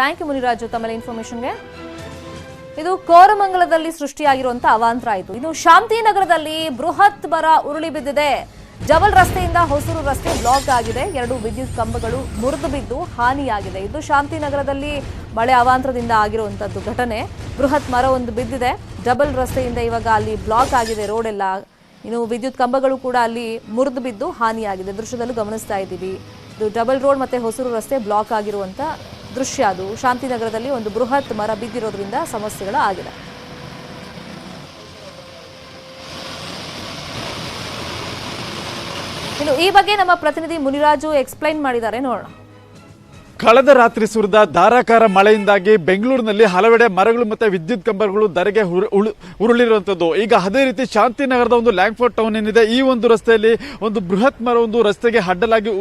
Thank you Muniraju ತಮ್ಮ ಇನ್ಫಾರ್ಮೇಶನ್ಗೆ. ಇದು ಕೋರಮಂಗಲದಲ್ಲಿ ಸೃಷ್ಟಿಯಾಗಿರುವಂತಹ ಅವಾಂತರ ಆಯಿತು. ಇನ್ನು ಶಾಂತಿನಗರದಲ್ಲಿ ಬೃಹತ್ ಮರ ಉರುಳಿ ಬಿದ್ದಿದೆ. ಜಬಲ್ ರಸ್ತೆಯಿಂದ ಹೊಸೂರು ರಸ್ತೆ ಬ್ಲಾಕ್ ಆಗಿದೆ. 2 ವಿದ್ಯುತ್ ಕಂಬಗಳು ಮುರಿದು ಬಿದ್ದು ಹಾನಿಯಾಗಿದೆ. ಇದು ಶಾಂತಿನಗರದಲ್ಲಿ ಮಳೆ ಅವಾಂತರದಿಂದ ಆಗಿರುವಂತದ್ದು ಘಟನೆ. ಬೃಹತ್ ಮರ ಒಂದು ಬಿದ್ದಿದೆ. ಜಬಲ್ ರಸ್ತೆಯಿಂದ ಇವಾಗ ಅಲ್ಲಿ ಬ್ಲಾಕ್ ಆಗಿದೆ ರೋಡ್ ಎಲ್ಲ. ಇನ್ನು ವಿದ್ಯುತ್ ಕಂಬಗಳು ಕೂಡ ಅಲ್ಲಿ ಮುರಿದು ಬಿದ್ದು ಹಾನಿಯಾಗಿದೆ. ದೃಶ್ಯದಲ್ಲೂ ಗಮನಿಸ್ತಾ ಇದ್ದೀವಿ. ಇದು ಡಬಲ್ ರೋಡ್ ಮತ್ತೆ ಹೊಸೂರು ರಸ್ತೆ ಬ್ಲಾಕ್ ಆಗಿರುವಂತ ದೃಶ್ಯ. ಅದು ಶಾಂತಿನಗರದಲ್ಲಿ ಒಂದು ಬೃಹತ್ ಮರ ಬಿದ್ದಿರೋದ್ರಿಂದ ಸಮಸ್ಯೆಗಳು ಆಗಿದೆ. ಇನ್ನು ಈ ಬಗ್ಗೆ ನಮ್ಮ ಪ್ರತಿನಿಧಿ ಮುನಿರಾಜು ಎಕ್ಸ್ಪ್ಲೈನ್ ಮಾಡಿದ್ದಾರೆ, ನೋಡೋಣ. ಕಳೆದ ರಾತ್ರಿ ಸುರಿದ ಧಾರಾಕಾರ ಮಳೆಯಿಂದಾಗಿ ಬೆಂಗಳೂರಿನಲ್ಲಿ ಹಲವೆಡೆ ಮರಗಳು ಮತ್ತೆ ವಿದ್ಯುತ್ ಕಂಬಗಳು ಧರೆಗೆ ಉರುಳಿರುವಂತದ್ದು. ಈಗ ಅದೇ ರೀತಿ ಶಾಂತಿನಗರದ ಒಂದು ಲ್ಯಾಂಗ್ಫೋರ್ಟ್ ಟೌನ್ ಏನಿದೆ, ಈ ಒಂದು ರಸ್ತೆಯಲ್ಲಿ ಒಂದು ಬೃಹತ್ ಮರ ಒಂದು ರಸ್ತೆಗೆ ಅಡ್ಡಲಾಗಿ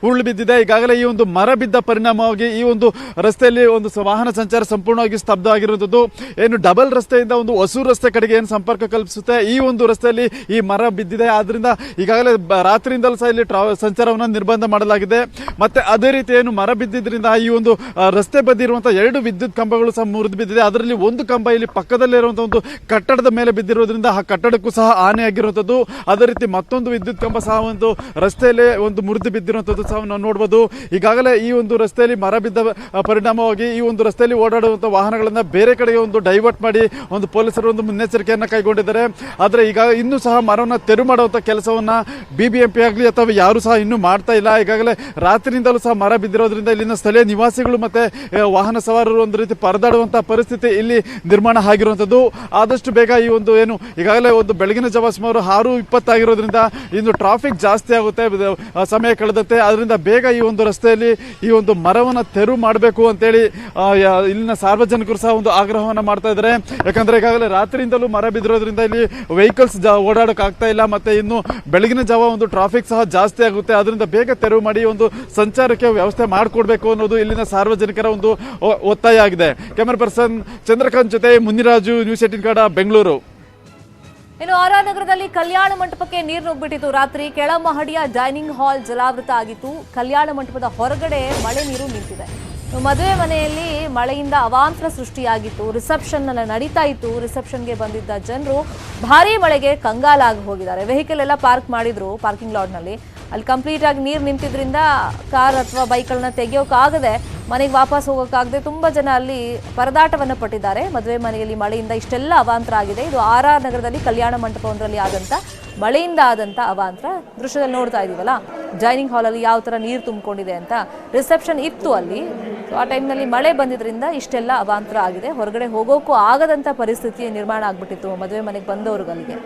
ಉರುಳಿ ಬಿದ್ದಿದೆ. ಈಗಾಗಲೇ ಈ ಒಂದು ಮರ ಬಿದ್ದ ಪರಿಣಾಮವಾಗಿ ಈ ಒಂದು ರಸ್ತೆಯಲ್ಲಿ ಒಂದು ವಾಹನ ಸಂಚಾರ ಸಂಪೂರ್ಣವಾಗಿ ಸ್ತಬ್ಧ ಆಗಿರುವಂತದ್ದು. ಏನು ಡಬಲ್ ರಸ್ತೆಯಿಂದ ಒಂದು ಹೊಸೂರು ರಸ್ತೆ ಕಡೆಗೆ ಏನು ಸಂಪರ್ಕ ಕಲ್ಪಿಸುತ್ತೆ, ಈ ಒಂದು ರಸ್ತೆಯಲ್ಲಿ ಈ ಮರ ಬಿದ್ದಿದೆ. ಆದ್ರಿಂದ ಈಗಾಗಲೇ ರಾತ್ರಿಯಿಂದಲೂ ಸಹ ಇಲ್ಲಿ ಸಂಚಾರವನ್ನು ನಿರ್ಬಂಧ ಮಾಡಲಾಗಿದೆ. ಮತ್ತೆ ಅದೇ ರೀತಿ ಏನು ಮರ ಬಿದ್ದಿದ್ರಿಂದ ಈ ಒಂದು ರಸ್ತೆ ಬದಿರುವಂತಹ 2 ವಿದ್ಯುತ್ ಕಂಬಗಳು ಸಹ ಮುರಿದು ಬಿದ್ದಿದೆ. ಅದರಲ್ಲಿ ಒಂದು ಕಂಬ ಇಲ್ಲಿ ಪಕ್ಕದಲ್ಲಿರುವಂತಹ ಒಂದು ಕಟ್ಟಡದ ಮೇಲೆ ಬಿದ್ದಿರೋದ್ರಿಂದ ಆ ಕಟ್ಟಡಕ್ಕೂ ಸಹ ಹಾನಿಯಾಗಿರುವಂತದ್ದು. ಅದೇ ರೀತಿ ಮತ್ತೊಂದು ವಿದ್ಯುತ್ ಕಂಬ ಸಹ ಒಂದು ರಸ್ತೆಯಲ್ಲಿ ಒಂದು ಮುರಿದು ಬಿದ್ದಿರುವಂತದ್ದು ಸಹ ನಾವು ನೋಡಬಹುದು. ಈಗಾಗಲೇ ಈ ಒಂದು ರಸ್ತೆಯಲ್ಲಿ ಮರ ಬಿದ್ದ ಪರಿಣಾಮವಾಗಿ ಈ ಒಂದು ರಸ್ತೆಯಲ್ಲಿ ಓಡಾಡುವಂತಹ ವಾಹನಗಳನ್ನ ಬೇರೆ ಕಡೆಗೆ ಒಂದು ಡೈವರ್ಟ್ ಮಾಡಿ ಒಂದು ಪೊಲೀಸರು ಒಂದು ಮುನ್ನೆಚ್ಚರಿಕೆಯನ್ನ ಕೈಗೊಂಡಿದ್ದಾರೆ. ಆದ್ರೆ ಈಗ ಇನ್ನೂ ಸಹ ಮರವನ್ನ ತೆರವು ಮಾಡುವಂತ ಕೆಲಸವನ್ನ BBMP ಆಗಲಿ ಅಥವಾ ಯಾರು ಸಹ ಇನ್ನೂ ಮಾಡ್ತಾ ಇಲ್ಲ. ಈಗಾಗಲೇ ರಾತ್ರಿಯಿಂದಲೂ ಸಹ ಮರ ಬಿದ್ದಿರೋದ್ರಿಂದ ಇಲ್ಲಿನ ಸ್ಥಳೀಯ ನಿವಾಸಿಗಳು ಮತ್ತೆ ವಾಹನ ಸವಾರರು ಒಂದು ರೀತಿ ಪರದಾಡುವಂತಹ ಪರಿಸ್ಥಿತಿ ಇಲ್ಲಿ ನಿರ್ಮಾಣ ಆಗಿರುವಂತದ್ದು. ಆದಷ್ಟು ಬೇಗ ಈ ಒಂದು ಏನು ಈಗಾಗಲೇ ಒಂದು ಬೆಳಗಿನ ಜಾವ ಸುಮಾರು 6:20 ಆಗಿರೋದ್ರಿಂದ ಇನ್ನು ಟ್ರಾಫಿಕ್ ಜಾಸ್ತಿ ಆಗುತ್ತೆ, ಸಮಯ ಕಳೆದತ್ತೆ. ಅದರಿಂದ ಬೇಗ ಈ ಒಂದು ರಸ್ತೆಯಲ್ಲಿ ಈ ಒಂದು ಮರವನ್ನು ತೆರವು ಮಾಡಬೇಕು ಅಂತೇಳಿ ಇಲ್ಲಿನ ಸಾರ್ವಜನಿಕರು ಸಹ ಒಂದು ಆಗ್ರಹವನ್ನ ಮಾಡ್ತಾ ಇದ್ದಾರೆ. ಯಾಕಂದ್ರೆ ಈಗಾಗಲೇ ರಾತ್ರಿಯಿಂದಲೂ ಮರ ಬಿದ್ದಿರೋದ್ರಿಂದ ಇಲ್ಲಿ ವೆಹಿಕಲ್ಸ್ ಓಡಾಡಕ್ ಆಗ್ತಾ ಇಲ್ಲ. ಮತ್ತೆ ಇನ್ನು ಬೆಳಗಿನ ಜಾವ ಒಂದು ಟ್ರಾಫಿಕ್ ಸಹ ಜಾಸ್ತಿ ಆಗುತ್ತೆ. ಅದರಿಂದ ಬೇಗ ತೆರವು ಮಾಡಿ ಒಂದು ಸಂಚಾರಕ್ಕೆ ವ್ಯವಸ್ಥೆ ಮಾಡಿಕೊಡ್ಬೇಕು ಅನ್ನೋದು ಇಲ್ಲಿನ ಸಾರ್ವಜನಿಕರ ಒಂದು ಒತ್ತಾಯ ಆಗಿದೆ. ಕ್ಯಾಮರಾ ಪರ್ಸನ್ ಚಂದ್ರಕಾಂತ್ ಜೊತೆ ಮುನಿರಾಜು, ನ್ಯೂಸ್ 18 ಕನ್ನಡ, ಬೆಂಗಳೂರು. ಇನ್ನು ಆರ್.ಆರ್. ನಗರದಲ್ಲಿ ಕಲ್ಯಾಣ ಮಂಟಪಕ್ಕೆ ನೀರು ನುಗ್ಗಿಬಿಟ್ಟಿತ್ತು. ರಾತ್ರಿ ಕೆಳಮಹಡಿಯ ಡೈನಿಂಗ್ ಹಾಲ್ ಜಲಾವೃತ ಆಗಿತ್ತು. ಕಲ್ಯಾಣ ಮಂಟಪದ ಹೊರಗಡೆ ಮಳೆ ನೀರು ನಿಂತಿದೆ. ಮದುವೆ ಮನೆಯಲ್ಲಿ ಮಳೆಯಿಂದ ಅವಾಂತರ ಸೃಷ್ಟಿಯಾಗಿತ್ತು. ರಿಸೆಪ್ಷನ್ ನಡೀತಾ ಇತ್ತು. ರಿಸೆಪ್ಷನ್ಗೆ ಬಂದಿದ್ದ ಜನರು ಭಾರೀ ಮಳೆಗೆ ಕಂಗಾಲಾಗಿ ಹೋಗಿದ್ದಾರೆ. ವೆಹಿಕಲ್ ಎಲ್ಲ ಪಾರ್ಕ್ ಮಾಡಿದ್ರು ಪಾರ್ಕಿಂಗ್ ಲಾಟ್ನಲ್ಲಿ. ಅಲ್ಲಿ ಕಂಪ್ಲೀಟ್ ಆಗಿ ನೀರು ನಿಂತಿದ್ರಿಂದ ಕಾರ್ ಅಥವಾ ಬೈಕ್ಗಳನ್ನ ತೆಗೆಯೋಕ್ಕಾಗದೆ ಮನೆಗೆ ವಾಪಸ್ ಹೋಗೋಕ್ಕಾಗದೆ ತುಂಬ ಜನ ಅಲ್ಲಿ ಪರದಾಟವನ್ನು ಪಟ್ಟಿದ್ದಾರೆ. ಮದುವೆ ಮನೆಯಲ್ಲಿ ಮಳೆಯಿಂದ ಇಷ್ಟೆಲ್ಲ ಅವಾಂತರ ಆಗಿದೆ. ಇದು ಆರ್.ಆರ್. ನಗರದಲ್ಲಿ ಕಲ್ಯಾಣ ಮಂಟಪವೊಂದರಲ್ಲಿ ಆದಂಥ ಮಳೆಯಿಂದ ಆದಂಥ ಅವಾಂತರ. ದೃಶ್ಯದಲ್ಲಿ ನೋಡ್ತಾ ಇದೀವಲ್ಲ, ಡೈನಿಂಗ್ ಹಾಲಲ್ಲಿ ಯಾವ ಥರ ನೀರು ತುಂಬಿಕೊಂಡಿದೆ ಅಂತ. ರಿಸೆಪ್ಷನ್ ಇತ್ತು ಅಲ್ಲಿ. ಸೊ ಆ ಟೈಮ್ನಲ್ಲಿ ಮಳೆ ಬಂದಿದ್ರಿಂದ ಇಷ್ಟೆಲ್ಲ ಅವಾಂತರ ಆಗಿದೆ. ಹೊರಗಡೆ ಹೋಗೋಕ್ಕೂ ಆಗದಂಥ ಪರಿಸ್ಥಿತಿ ನಿರ್ಮಾಣ ಆಗ್ಬಿಟ್ಟಿತ್ತು ಮದುವೆ ಮನೆಗೆ ಬಂದವ್ರಿಗಲ್ಲಿಗೆ.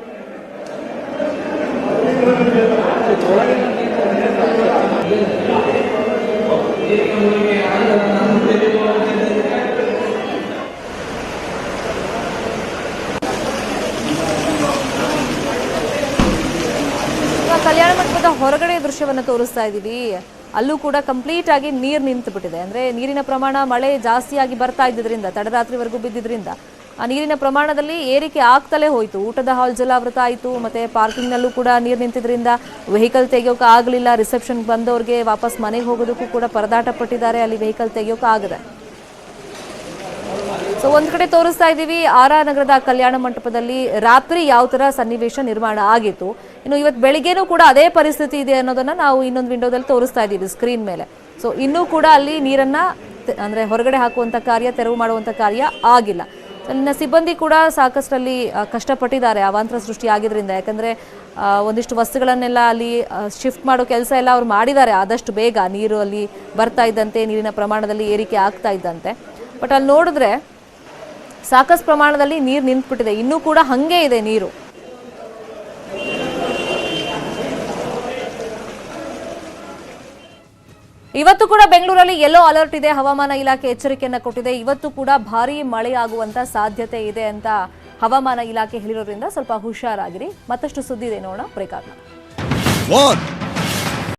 ಕಲ್ಯಾಣ ಮಂಟಪದ ಹೊರಗಡೆ ದೃಶ್ಯವನ್ನು ತೋರಿಸ್ತಾ ಇದ್ದೀವಿ. ಅಲ್ಲೂ ಕೂಡ ಕಂಪ್ಲೀಟ್ ಆಗಿ ನೀರು ನಿಂತು ಬಿಟ್ಟಿದೆ. ಅಂದ್ರೆ ನೀರಿನ ಪ್ರಮಾಣ ಮಳೆ ಜಾಸ್ತಿಯಾಗಿ ಬರ್ತಾ ಇದ್ದಿದ್ರಿಂದ, ತಡರಾತ್ರಿವರೆಗೂ ಬಿದ್ದಿದ್ರಿಂದ ಆ ನೀರಿನ ಪ್ರಮಾಣದಲ್ಲಿ ಏರಿಕೆ ಆಗ್ತಲೇ ಹೋಯಿತು. ಊಟದ ಹಾಲ್ ಜಲಾವೃತ ಆಯಿತು. ಮತ್ತೆ ಪಾರ್ಕಿಂಗ್ನಲ್ಲೂ ಕೂಡ ನೀರು ನಿಂತಿದ್ರಿಂದ ವೆಹಿಕಲ್ ತೆಗೆಯೋಕೆ ಆಗಲಿಲ್ಲ. ರಿಸೆಪ್ಷನ್ ಬಂದವ್ರಿಗೆ ವಾಪಸ್ ಮನೆಗೆ ಹೋಗೋದಕ್ಕೂ ಕೂಡ ಪರದಾಟ ಪಟ್ಟಿದ್ದಾರೆ. ಅಲ್ಲಿ ವೆಹಿಕಲ್ ತೆಗೆಯೋಕೆ ಆಗದೆ. ಸೊ ಒಂದ್ ಕಡೆ ತೋರಿಸ್ತಾ ಇದ್ದೀವಿ ಆರ್.ಆರ್. ನಗರದ ಕಲ್ಯಾಣ ಮಂಟಪದಲ್ಲಿ ರಾತ್ರಿ ಯಾವ ತರ ಸನ್ನಿವೇಶ ನಿರ್ಮಾಣ ಆಗಿತ್ತು. ಇನ್ನು ಇವತ್ತು ಬೆಳಿಗ್ಗೆನೂ ಕೂಡ ಅದೇ ಪರಿಸ್ಥಿತಿ ಇದೆ ಅನ್ನೋದನ್ನ ನಾವು ಇನ್ನೊಂದು ವಿಂಡೋದಲ್ಲಿ ತೋರಿಸ್ತಾ ಇದ್ದೀವಿ ಸ್ಕ್ರೀನ್ ಮೇಲೆ. ಸೊ ಇನ್ನೂ ಕೂಡ ಅಲ್ಲಿ ನೀರನ್ನ ಅಂದ್ರೆ ಹೊರಗಡೆ ಹಾಕುವಂತ ಕಾರ್ಯ, ತೆರವು ಮಾಡುವಂತ ಕಾರ್ಯ ಆಗಿಲ್ಲ. ಅಲ್ಲಿನ ಸಿಬ್ಬಂದಿ ಕೂಡ ಸಾಕಷ್ಟಲ್ಲಿ ಕಷ್ಟಪಟ್ಟಿದ್ದಾರೆ ಅವಾಂತರ ಸೃಷ್ಟಿ ಆಗಿದ್ರಿಂದ. ಯಾಕಂದ್ರೆ ಒಂದಿಷ್ಟು ವಸ್ತುಗಳನ್ನೆಲ್ಲ ಅಲ್ಲಿ ಶಿಫ್ಟ್ ಮಾಡೋ ಕೆಲಸ ಎಲ್ಲ ಅವ್ರು ಮಾಡಿದ್ದಾರೆ ಆದಷ್ಟು ಬೇಗ. ನೀರು ಅಲ್ಲಿ ಬರ್ತಾ ಇದ್ದಂತೆ, ನೀರಿನ ಪ್ರಮಾಣದಲ್ಲಿ ಏರಿಕೆ ಆಗ್ತಾ ಇದ್ದಂತೆ. ಬಟ್ ಅಲ್ಲಿ ನೋಡಿದ್ರೆ ಸಾಕಷ್ಟು ಪ್ರಮಾಣದಲ್ಲಿ ನೀರು ನಿಂತ್ಬಿಟ್ಟಿದೆ. ಇನ್ನೂ ಕೂಡ ಹಂಗೆ ಇದೆ ನೀರು. ಇವತ್ತು ಕೂಡ ಬೆಂಗಳೂರಲ್ಲಿ ಯೆಲ್ಲೋ ಅಲರ್ಟ್ ಇದೆ. ಹವಾಮಾನ ಇಲಾಖೆ ಎಚ್ಚರಿಕೆಯನ್ನ ಕೊಟ್ಟಿದೆ. ಇವತ್ತು ಕೂಡ ಭಾರೀ ಮಳೆಯಾಗುವಂತ ಸಾಧ್ಯತೆ ಇದೆ ಅಂತ ಹವಾಮಾನ ಇಲಾಖೆ ಹೇಳಿರೋದ್ರಿಂದ ಸ್ವಲ್ಪ ಹುಷಾರಾಗಿರಿ. ಮತ್ತಷ್ಟು ಸುದ್ದಿ ಇದೆ, ನೋಡೋಣ ಬ್ರೇಕ್ ಆಗೋಣ.